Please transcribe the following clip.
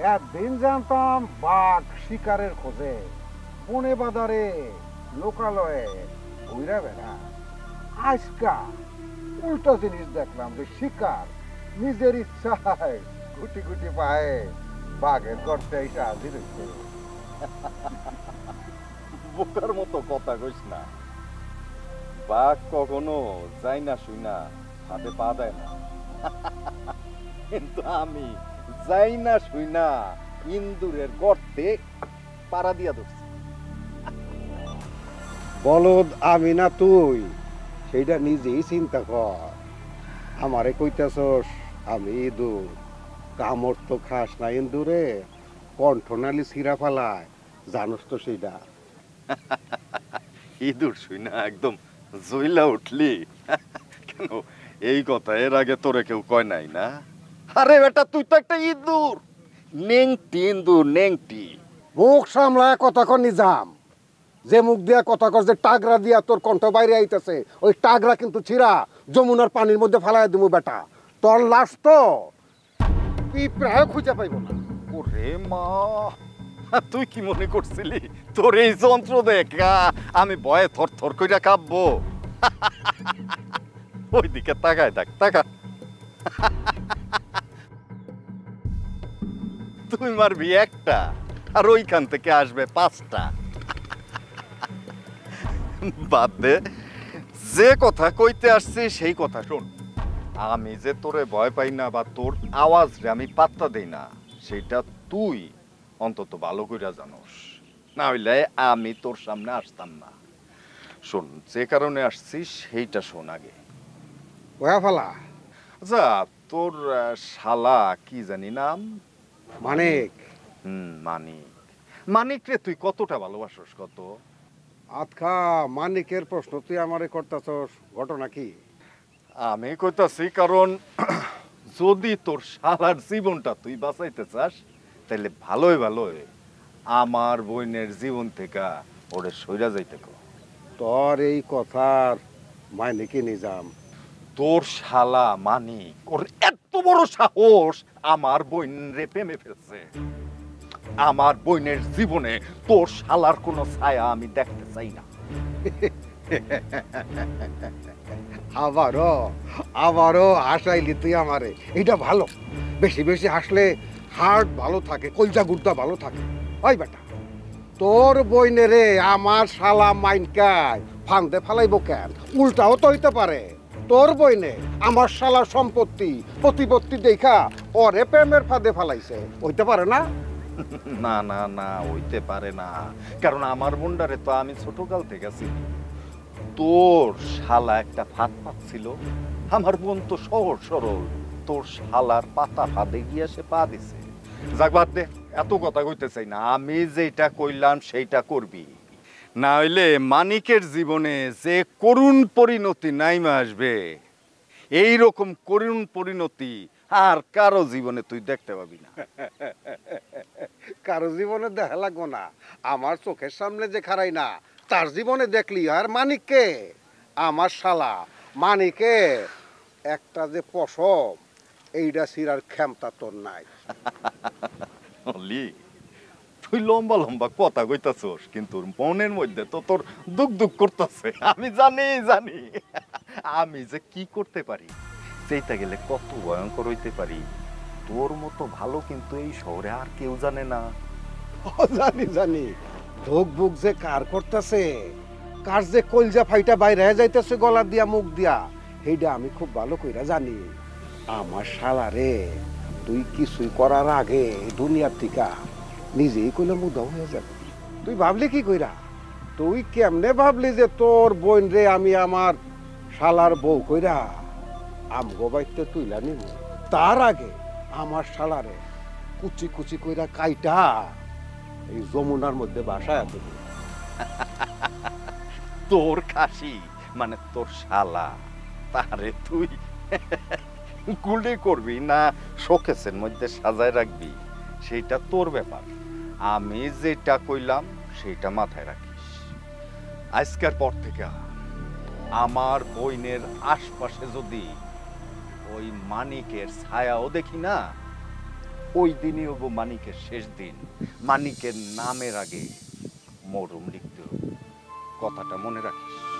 একদিন জানতাম বাঘ শিকারের খোঁজে বনে বাজারে লোকালয়ে ঘুরে বেড়া, আজকা উল্টো জিনিস দেখলাম যে শিকার নিজের ইচ্ছায় গুটি গুটি পায়ে বাঘের গর্তে এসে হাজির হইছে। বোকার মতো কথা কইস না। বাঘ কখনো যাই না শুই না হাতে পা দেয় না, কিন্তু আমি যাই না শুই না ইন্দুরের গর্তে পাড়া দিয়া ধরছি। বলদ আমি না তুই, সেইটা নিজেই চিন্তা কর। আমারে কইতাছস আমি ইঁদুর, কামড় তো খাস না ইন্দুরে, কণ্ঠনালী ছিঁড়া ফালায়, জানোস তো সেইটা। ইঁদুর শুই না একদম জইলা উঠলি কেন? এই কথা এর আগে তোরে কেউ কয় নাই না? আরে বেটা তুই তো একটা ইঁদুর, নেংটি ইঁদুর, নেংটি। মুখ সামলায় কথা কর নিজাম। যে মুখ দিয়া কথা কর, যে টাগরা দিয়া তোর কণ্ঠ বাইরে আইতেছে, ওই টাগরা কিন্তু ছিঁড়া যমুনার পানির মধ্যে ফালাই দিমু বেটা। তোর লাশ তো পিঁপড়ায় খুঁজে পাইব না। ওরে মা, তুই কি মনে করছিলি তোর এই যন্ত্র দেখা আমি ভয়ে থর থর কইরা কাঁপবো? ওইদিকে তাকায় দেখ, তাকা। তুই মারবি একটা আর ওইখান থেকে আসবে 5টা। বাদ দে, যে কথা কইতে আসছি সেই কথা শোন। আমি যে তোরে ভয় পাই না বা তোর আওয়াজ রে আমি পাত্তা দেই না, সেটা তুই অন্তত ভালো কইরা জানোস, না হইলে আমি তোর সামনে আসতাম না। শোন, যে কারণে আসছিস সেইটা শোন আগে। ওয়া ফালা আচ্ছা, তোর শালা কি জানি নাম? মানিক। মানিক। মানিক রে তুই কতটা ভালোবাসস? কত? আতখা মানিকের প্রশ্ন তুই আমারে করতাছস, ঘটনা কি? আমি কইতাছি কারণ যদি তোর শালার জীবনটা তুই বাঁচাইতে চাস তাহলে ভালোই ভালোই আমার বোনের জীবন থেকে ওরে সইরা যাইতে কো। তোর এই কথার মাইনে কি নিজাম? তোর শালা মানিক, ওর এত বড় সাহস আমার বোন রে প্রেমে ফেলছে। আমার বোনের জীবনে তোর শালার কোনো ছায়া আমি দেখতে চাই না। আবারও হাসাইলি তুই আমারে, এটা ভালো। বেশি বেশি হাসলে হার্ট ভালো থাকে, কলজা গুর্দা ভালো থাকে। ওই বেটা, তোর বইনে রে আমার শালা মাইনকায় ফান্দে ফালাইব কেন? উল্টাও তো হইতে পারে। তোর বইনে আমার শালা সম্পত্তি প্রতিপত্তি দেখা ওরে প্রেমের ফাঁদে ফালাইছে, হইতে পারে না? না না না, হইতে পারে না, কারণ আমার বোনটারে তো আমি ছোটকাল থেকে চিনি। তোর শালা একটা ফাঁদ পাচ্ছিল, আমার বোন তো সহজ সরল, তোর শালার পাতা ফাঁদে গিয়ে সে পা দিছে। যাক বাদ দে, এত কথা কইতে চাই না। আমি যেটা কইলাম সেইটা করবি, না হইলে মানিকের জীবনে যে করুণ পরিণতি নাইমা আসবে, এই রকম করুণ পরিণতি আর কারো জীবনে তুই দেখতে পাবি না। কারো জীবনে দেখা লাগবো না, আমার চোখের সামনে যে খারাই না তার জীবনে দেখলি। আর মানিককে, আমার শালা মানিকে একটা যে পশম, এইটা সিরার ক্ষমতা তোর নাই। অলি, তুই লম্বা লম্বা কথা কইতাছস, কিন্তু মনের মধ্যে তো তোর দুঃখ দুঃখ করতেছে। আমি জানি জানি আমি যে কি করতে পারি, সেইটা গেলে কত ভয়ঙ্কর হইতে পারি। তোর মতো ভালো কিন্তু এই শহরে আর কেউ জানে না। জানি জানি, ধুক বুক যে কার করতেছে, কার যে কলজা ফাইটা বাইরে যাইতেছে গলা দিয়া মুখ দিয়া, সেইটা আমি খুব ভালো কইরা জানি। আমার শালা রে, তুই কিছুই করার আগে দুনিয়ার থেকে নিজেই কইলে মুদাও হয়ে যাবে। তুই ভাবলি কি কইরা? তুই কেমনে ভাবলি যে তোর বোন রে আমি আমার শালার বউ কইরা আমগো বাইতে তুইলা নিব? তার আগে আমার শালারে কুচি কুচি কইরা কাইটা এই যমুনার মধ্যে বাসায় দেব। তোর খাসি মানে তোর শালা, তারে তুই গুলি করবি না শোকেসের মধ্যে সাজায় রাখবি, সেইটা তোর ব্যাপার। আমি যেটা কইলাম সেইটা মাথায় রাখিস। আজকের পর থেকে আমার বইনের আশপাশে যদি ওই মানিকের ছায়াও দেখি না, ওই দিনই হবো মানিকের শেষ দিন। মানিকের নামের আগে মরম লিখতে হবে, কথাটা মনে রাখিস।